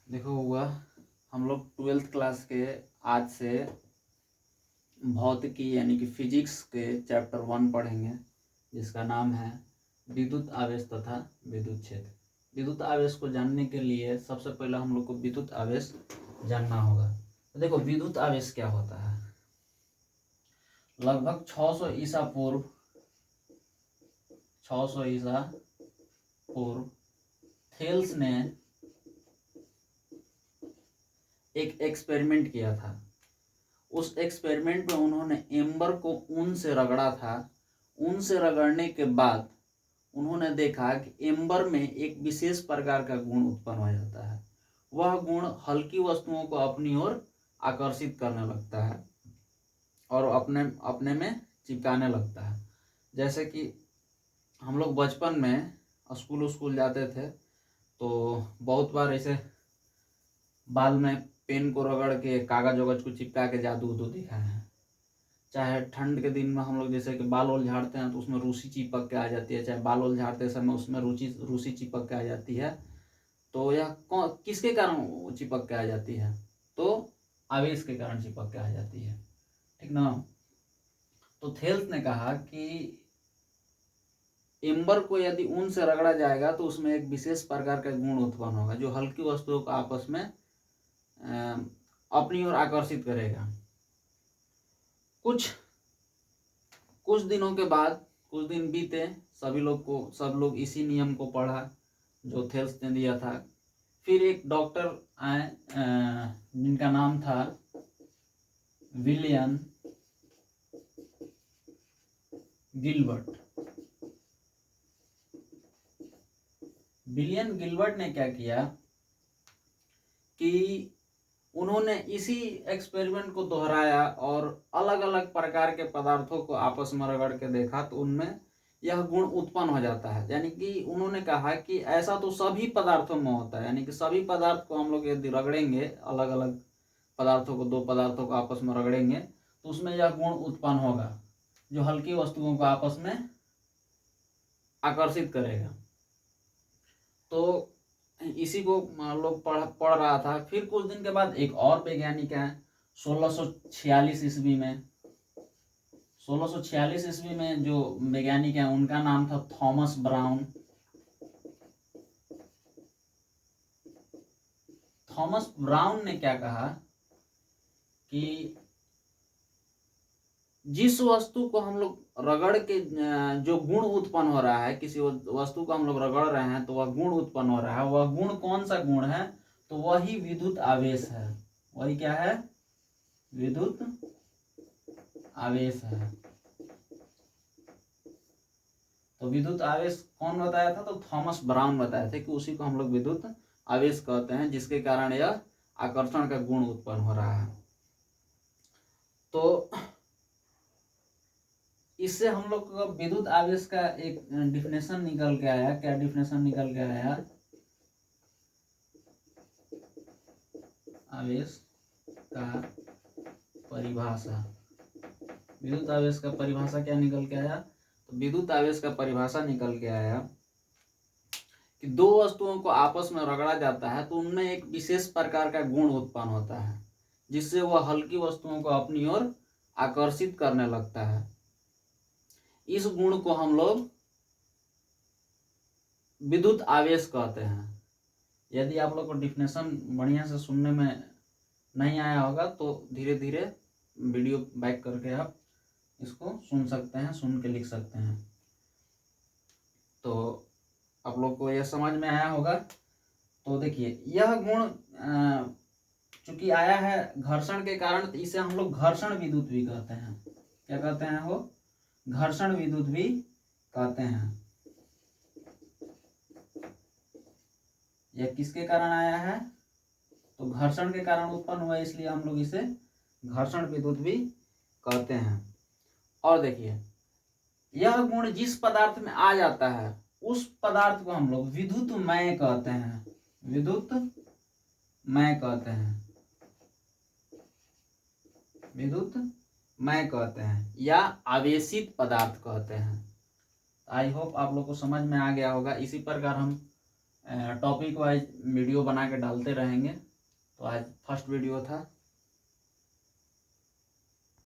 देखो हुआ, हम लोग 12th क्लास के आज से भौतिकी यानी कि फिजिक्स के चैप्टर 1 पढ़ेंगे, जिसका नाम है विद्युत आवेश तथा विद्युत क्षेत्र। विद्युत आवेश को जानने के लिए सबसे पहले हम लोग को विद्युत आवेश जानना होगा। तो देखो, विद्युत आवेश क्या होता है। लगभग 600 ईसा पूर्व थेल्स ने एक एक्सपेरिमेंट किया था। उस एक्सपेरिमेंट में उन्होंने एम्बर को ऊन से रगड़ा था। ऊन से रगड़ने के बाद उन्होंने देखा कि एम्बर में एक विशेष प्रकार का गुण उत्पन्न हो जाता है। वह गुण हल्की वस्तुओं को अपनी ओर आकर्षित करने लगता है और अपने अपने में चिपकाने लगता है। जैसे कि हम लोग बचपन में स्कूल जाते थे तो बहुत बार ऐसे बाल में पेन को रगड़ के कागज वगज को चिपका के जादू उदू दिखा है। चाहे ठंड के दिन में हम लोग जैसे कि बाल वोल झाड़ते हैं तो उसमें रूसी चिपक के आ जाती है, चाहे बाल वोल झाड़ते समय उसमें रूसी चिपक के आ जाती है। तो यह किसके कारण चिपक के आ जाती है? तो आवेश के कारण चिपक के आ जाती है, ठीक ना। तो थेल्स ने कहा कि एम्बर को यदि ऊन से रगड़ा जाएगा तो उसमें एक विशेष प्रकार का गुण उत्पन्न होगा जो हल्की वस्तुओं को आपस में अपनी ओर आकर्षित करेगा। कुछ दिनों के बाद, कुछ दिन बीते, सब लोग इसी नियम को पढ़ा जो थेल्स ने दिया था। फिर एक डॉक्टर आए जिनका नाम था विलियम गिलबर्ट। विलियम गिलबर्ट ने क्या किया कि उन्होंने इसी एक्सपेरिमेंट को दोहराया और अलग अलग प्रकार के पदार्थों को आपस में रगड़ के देखा तो उनमें यह गुण उत्पन्न हो जाता है। यानी कि उन्होंने कहा कि ऐसा तो सभी पदार्थों में होता है, यानी कि सभी पदार्थ को हम लोग यदि रगड़ेंगे, अलग अलग पदार्थों को, दो पदार्थों को आपस में रगड़ेंगे तो उसमें यह गुण उत्पन्न होगा जो हल्की वस्तुओं को आपस में आकर्षित करेगा। तो इसी को लोग पढ़ रहा था। फिर कुछ दिन के बाद एक और वैज्ञानिक है 1646 ईस्वी में। 1646 ईस्वी में जो वैज्ञानिक है उनका नाम था थॉमस ब्राउन। थॉमस ब्राउन ने क्या कहा कि जिस वस्तु को हम लोग रगड़ के जो गुण उत्पन्न हो रहा है, किसी वस्तु को हम लोग रगड़ रहे हैं तो वह गुण उत्पन्न हो रहा है, वह गुण कौन सा गुण है? तो वही विद्युत आवेश है। वही क्या है? विद्युत आवेश है। तो विद्युत आवेश कौन बताया था? तो थॉमस ब्राउन बताए थे कि उसी को हम लोग विद्युत आवेश कहते हैं, जिसके कारण यह आकर्षण का गुण उत्पन्न हो रहा है। तो इससे हम लोग को विद्युत आवेश का एक डिफिनेशन निकल के आया। क्या डिफिनेशन निकल के आया? आवेश का परिभाषा। विद्युत आवेश का परिभाषा क्या निकल के आया? तो विद्युत आवेश का परिभाषा निकल के आया कि दो वस्तुओं को आपस में रगड़ा जाता है तो उनमें एक विशेष प्रकार का गुण उत्पन्न होता है जिससे वह हल्की वस्तुओं को अपनी ओर आकर्षित करने लगता है। इस गुण को हम लोग विद्युत आवेश कहते हैं। यदि आप लोग को डिफिनेशन बढ़िया से सुनने में नहीं आया होगा तो धीरे धीरे वीडियो बैक करके आप इसको सुन सकते हैं, सुन के लिख सकते हैं। तो आप लोग को यह समझ में आया होगा। तो देखिए, यह गुण चूंकि आया है घर्षण के कारण, तो इसे हम लोग घर्षण विद्युत भी कहते हैं। क्या कहते हैं? वो घर्षण विद्युत भी कहते हैं। यह किसके कारण आया है? तो घर्षण के कारण उत्पन्न हुआ, इसलिए हम लोग इसे घर्षण विद्युत भी कहते हैं। और देखिए, यह गुण जिस पदार्थ में आ जाता है उस पदार्थ को हम लोग विद्युतमय कहते हैं। विद्युतमय कहते हैं, विद्युतमय कहते हैं या आवेशित पदार्थ कहते हैं। आई होप आप लोग को समझ में आ गया होगा। इसी प्रकार हम टॉपिक वाइज वीडियो बना के डालते रहेंगे। तो आज फर्स्ट वीडियो था।